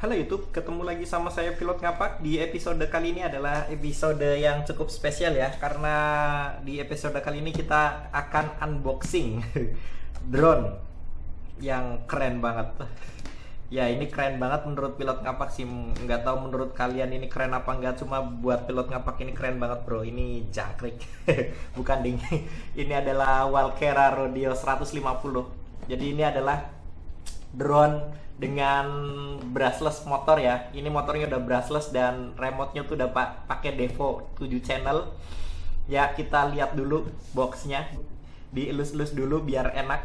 Halo YouTube, ketemu lagi sama saya Pilot Ngapak. Di episode kali ini adalah episode yang cukup spesial ya, karena di episode kali ini kita akan unboxing drone yang keren banget. Ya, ini keren banget menurut Pilot Ngapak sih. Nggak tahu menurut kalian ini keren apa nggak, cuma buat Pilot Ngapak ini keren banget bro. Ini jangkrik. Bukan ding. Ini adalah Walkera Rodeo 150. Jadi ini adalah drone dengan brushless motor ya. Ini motornya udah brushless dan remote-nya tuh udah pakai Devo 7 channel. Ya, kita lihat dulu boxnya. Dielus-elus dulu biar enak.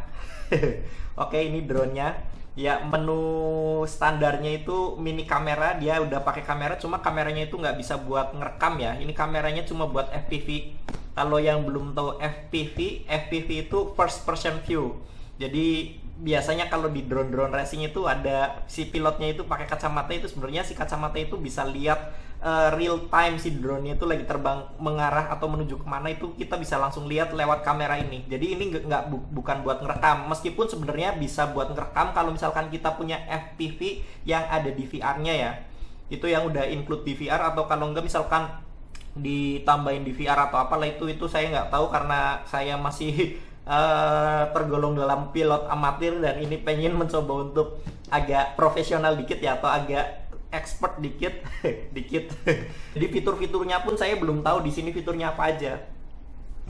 Oke, ini drone-nya. Ya, menu standarnya itu mini kamera, dia udah pakai kamera, cuma kameranya itu nggak bisa buat ngerekam ya. Ini kameranya cuma buat FPV. Kalau yang belum tahu FPV itu first person view. Jadi biasanya kalau di drone racing itu ada si pilotnya itu pakai kacamata, itu sebenarnya si kacamata itu bisa lihat real time si drone-nya itu lagi terbang mengarah atau menuju kemana, itu kita bisa langsung lihat lewat kamera ini. Jadi ini bukan buat ngerekam, meskipun sebenarnya bisa buat ngerekam kalau misalkan kita punya FPV yang ada DVR-nya ya. Itu yang udah include DVR, atau kalau enggak misalkan ditambahin DVR atau apalah, itu saya nggak tahu karena saya masih tergolong dalam pilot amatir dan ini pengen mencoba untuk agak profesional dikit ya, atau agak expert dikit. Jadi fitur-fiturnya pun saya belum tahu di sini fiturnya apa aja.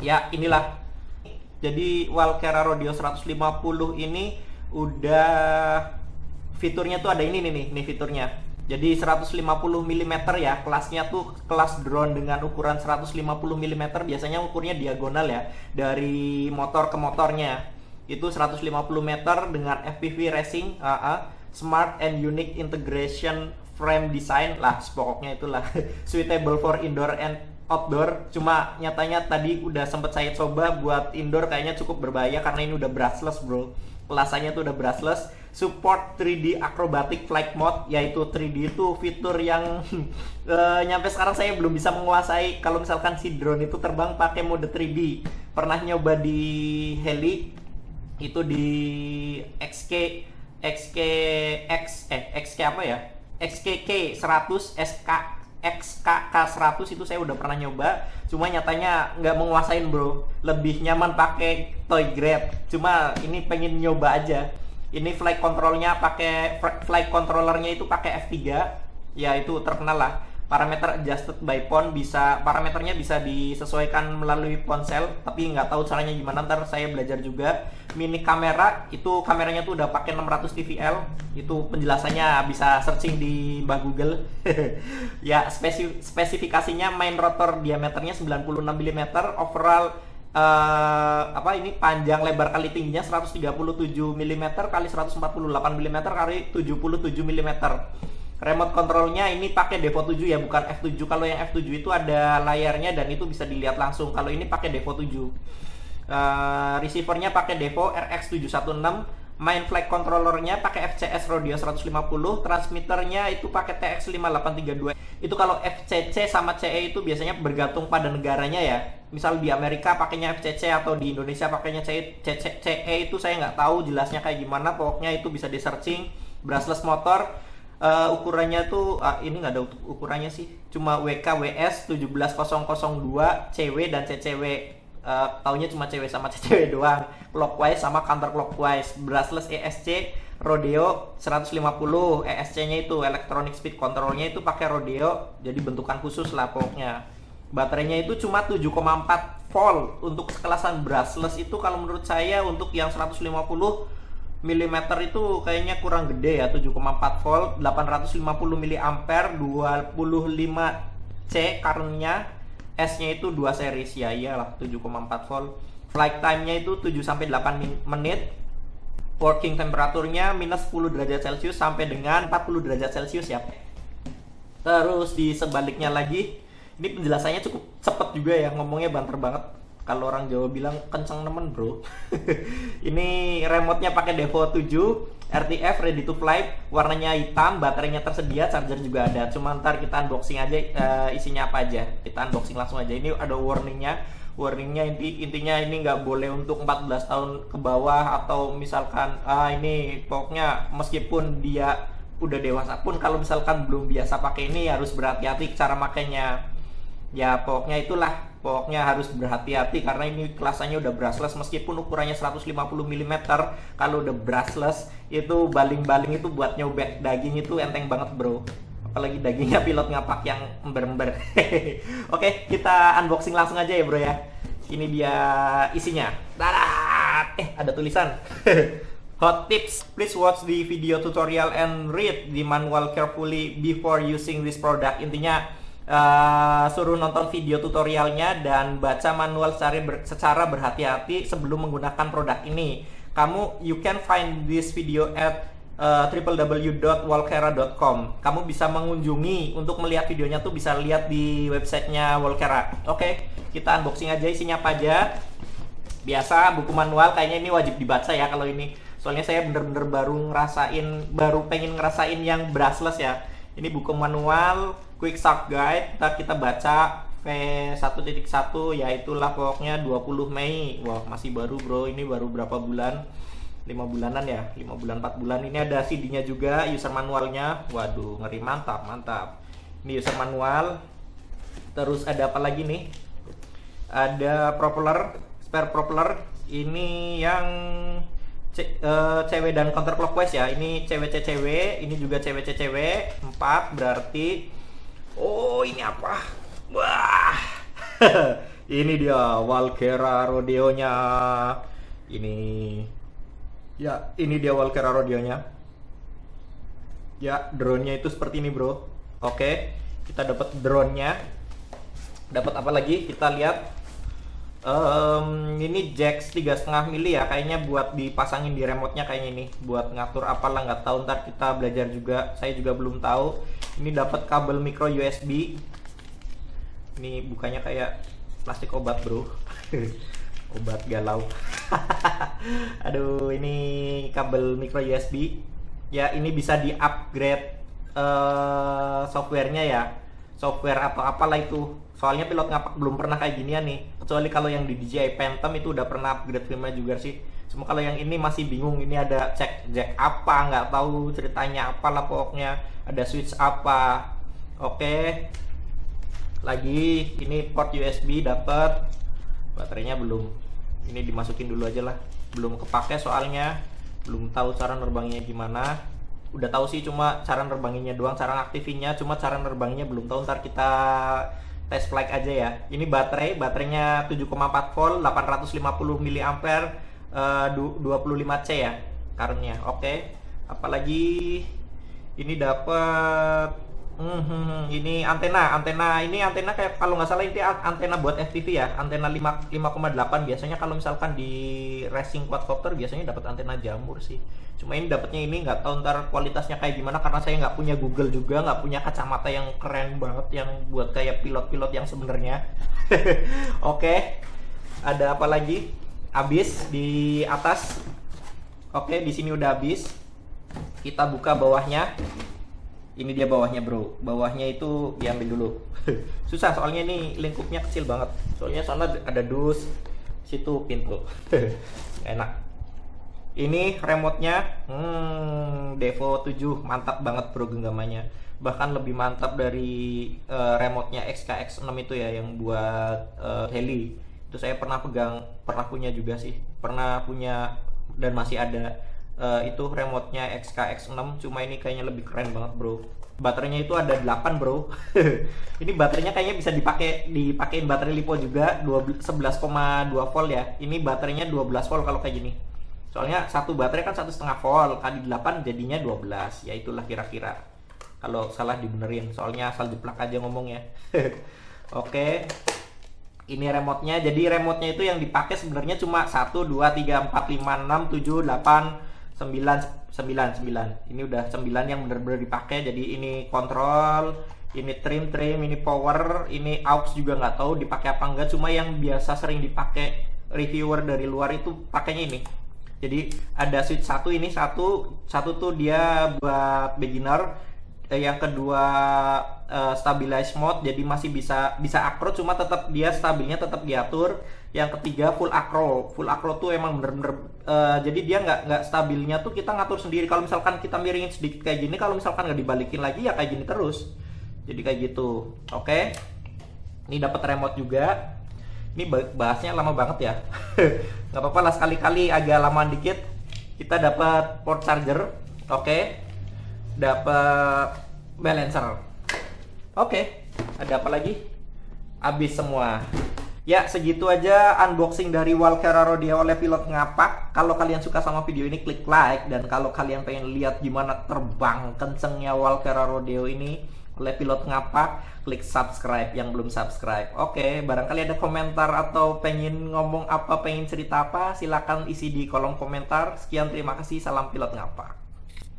Ya, inilah. Jadi Walkera Rodeo 150 ini udah fiturnya tuh ada ini nih fiturnya. Jadi 150 mm ya, kelasnya tuh kelas drone dengan ukuran 150 mm, biasanya ukurnya diagonal ya, dari motor ke motornya. Itu 150 meter dengan FPV racing, smart and unique integration frame design lah, pokoknya itulah. Suitable for indoor and outdoor. Cuma nyatanya tadi udah sempet saya coba buat indoor, kayaknya cukup berbahaya karena ini udah brushless bro. Kelasannya tuh udah brushless. Support 3D acrobatic flight mode, yaitu 3D itu fitur yang nyampe sekarang saya belum bisa menguasai. Kalau misalkan si drone itu terbang pakai mode 3D, pernah nyoba di heli itu di XK apa ya, XKK 100 XKK 100 itu saya udah pernah nyoba, cuma nyatanya nggak menguasain bro. Lebih nyaman pakai toy grab, cuma ini pengen nyoba aja. Ini flight controllernya itu pakai F3 ya, itu terkenal lah. Parameter adjusted by phone, parameternya bisa disesuaikan melalui ponsel, tapi nggak tahu caranya gimana, ntar saya belajar juga. Mini kamera, itu kameranya tuh udah pakai 600 TVL, itu penjelasannya bisa searching di Mbah Google. Ya, spesifikasinya main rotor diameternya 96 mm, overall ini panjang lebar kali tingginya 137 mm kali 148 mm kali 77 mm. Remote controlnya ini pakai Devo 7 ya, bukan F7. Kalau yang F7 itu ada layarnya dan itu bisa dilihat langsung. Kalau ini pakai Devo 7. Receivernya pakai Devo RX716. Main flight controllernya pakai FCS Rodeo 150. Transmitternya itu pakai TX5832. Itu kalau FCC sama CE itu biasanya bergantung pada negaranya ya. Misal di Amerika pakainya FCC atau di Indonesia pakainya CE, itu saya nggak tahu jelasnya kayak gimana. Pokoknya itu bisa di searching. Brushless motor. Ukurannya tuh ini nggak ada ukurannya sih, cuma WKWS 17002 CW dan CCW. Taunya cuma CW sama CCW doang. Clockwise sama counter clockwise. Brushless ESC Rodeo 150. ESC nya itu electronic speed controlnya itu pakai Rodeo, jadi bentukan khusus lah pokoknya. Baterainya itu cuma 7,4 volt. Untuk sekelasan brushless itu kalau menurut saya untuk yang 150 mm itu kayaknya kurang gede ya. 7,4 volt, 850 mAh, 25C current-nya. S-nya itu 2 series ya, iyalah 7,4 volt. Flight time-nya itu 7-8 menit. Working temperaturnya minus 10 derajat Celcius sampai dengan 40 derajat Celcius ya. Terus di sebaliknya lagi, ini penjelasannya cukup cepet juga ya, ngomongnya banter banget. Kalau orang Jawa bilang kenceng nemen bro. Ini remote-nya pakai Devo 7, RTF ready to fly, warnanya hitam, baterainya tersedia, charger juga ada. Cuma ntar kita unboxing aja isinya apa aja. Kita unboxing langsung aja. Ini ada warningnya. Intinya ini nggak boleh untuk 14 tahun ke bawah, atau misalkan ini pokoknya meskipun dia udah dewasa pun kalau misalkan belum biasa pakai ini harus berhati-hati cara makainya. Ya pokoknya itulah, pokoknya harus berhati-hati karena ini kelasannya udah brushless meskipun ukurannya 150 mm. Kalau udah brushless itu baling-baling itu buat nyobek daging itu enteng banget bro, apalagi dagingnya pilot ngapak yang ember-ember. Oke, kita unboxing langsung aja ya bro ya. Ini dia isinya. Darat! Ada tulisan. Hot tips, please watch the video tutorial and read the manual carefully before using this product. Intinya suruh nonton video tutorialnya dan baca manual secara berhati-hati sebelum menggunakan produk ini. You can find this video at www.walkera.com. Kamu bisa mengunjungi untuk melihat videonya tuh bisa lihat di websitenya Walkera. Oke, kita unboxing aja isinya apa aja. Biasa buku manual kayaknya ini wajib dibaca ya kalau ini. Soalnya saya bener-bener baru pengen ngerasain yang brushless ya. Ini buku manual Quick Start Guide. Kita baca V1.1 ya itulah pokoknya 20 Mei. Wah, masih baru bro, ini baru berapa bulan? 5 bulanan ya, 5 bulan 4 bulan. Ini ada CD-nya juga, user manualnya. Waduh, ngeri, mantap. Ini user manual. Terus ada apa lagi nih? Ada spare propeller. Ini yang cewek dan counterclockwise ya. Ini cewek, ini juga cewek, 4 berarti. Oh, ini apa? Wah. Ini dia Walkera Rodeonya. Ini dia Walkera Rodeonya. Ya, drone-nya itu seperti ini, bro. Oke, kita dapat drone-nya. Dapat apa lagi? Kita lihat. Ini jack 3,5 mili ya, kayaknya buat dipasangin di remote-nya kayaknya ini. Buat ngatur apalah, nggak tahu, ntar kita belajar juga. Saya juga belum tahu. Ini dapat kabel micro USB. Ini bukannya kayak plastik obat, bro. Obat galau. Aduh, ini kabel micro USB. Ya, ini bisa di-upgrade softwarenya ya. Software atau apalah itu. Soalnya pilot ngapak belum pernah kayak ginian nih. Kecuali kalau yang di DJI Phantom itu udah pernah upgrade filmnya juga sih. Cuma kalau yang ini masih bingung. Ini ada jack apa, nggak tahu ceritanya apalah pokoknya. Ada switch apa. Oke. Lagi ini port USB dapat. Baterainya belum. Ini dimasukin dulu aja lah. Belum kepake soalnya. Belum tahu cara nerbangnya gimana. Udah tahu sih cuma cara nerbanginnya doang, cara ngaktifinnya. Cuma cara nerbanginnya belum tahu, ntar kita test flight aja ya. Ini baterainya 7,4 volt, 850 mAh, 25C ya currentnya. Oke. Apalagi ini dapat ini antena kayak kalau nggak salah ini antena buat FPV ya, antena 5,8. Biasanya kalau misalkan di racing quadcopter biasanya dapat antena jamur sih. Cuma ini dapatnya ini nggak tahu ntar kualitasnya kayak gimana karena saya nggak punya Google juga, nggak punya kacamata yang keren banget yang buat kayak pilot-pilot yang sebenarnya. Oke. Ada apa lagi? Habis di atas. Oke, di sini udah habis. Kita buka bawahnya. Ini dia bawahnya bro. Bawahnya itu diambil dulu. Susah soalnya ini lingkupnya kecil banget. Soalnya sana ada dus, situ pintu. Enak. Ini remote-nya Devo 7, mantap banget bro genggamannya. Bahkan lebih mantap dari remote-nya XKX6 itu ya yang buat heli. Itu saya pernah punya juga sih. Pernah punya dan masih ada. Itu remote-nya XKX6, cuma ini kayaknya lebih keren banget bro. Baterainya itu ada 8 bro. Ini baterainya kayaknya bisa dipakein baterai lipo juga 11,2 volt ya. Ini baterainya 12 volt kalau kayak gini. Soalnya satu baterai kan 1,5 volt, kali 8 jadinya 12. Ya itulah kira-kira. Kalau salah dibenerin, soalnya asal jeplak aja ngomongnya. Oke. Ini remote-nya. Jadi remote-nya itu yang dipakai sebenarnya cuma 1, 2, 3, 4, 5, 6, 7, 8, 9. Ini udah 9 yang bener-bener dipakai. Jadi ini kontrol, ini trim, ini power, ini aux juga nggak tahu dipakai apa enggak. Cuma yang biasa sering dipakai reviewer dari luar itu pakainya ini. Jadi ada switch satu tuh dia buat beginner. yang kedua stabilize mode, jadi masih bisa akro, cuma tetap dia stabilnya tetap diatur. Yang ketiga full akro. Full akro tuh emang bener-bener jadi dia nggak stabilnya tuh kita ngatur sendiri. Kalau misalkan kita miringin sedikit kayak gini, kalau misalkan nggak dibalikin lagi ya kayak gini terus. Jadi kayak gitu. Oke. Ini dapat remote juga. Ini bahasnya lama banget ya. Nggak apa-apa lah, sekali-kali agak lama dikit. Kita dapat port charger. Oke. Dapat balancer. Oke. Ada apa lagi? Habis semua. Ya, segitu aja unboxing dari Walkera Rodeo oleh pilot ngapak. Kalau kalian suka sama video ini, klik like. Dan kalau kalian pengen lihat gimana terbang kencengnya Walkera Rodeo ini oleh pilot ngapak, klik subscribe yang belum subscribe. Oke, barangkali ada komentar atau pengen ngomong apa, pengen cerita apa, silakan isi di kolom komentar. Sekian, terima kasih, salam pilot ngapak.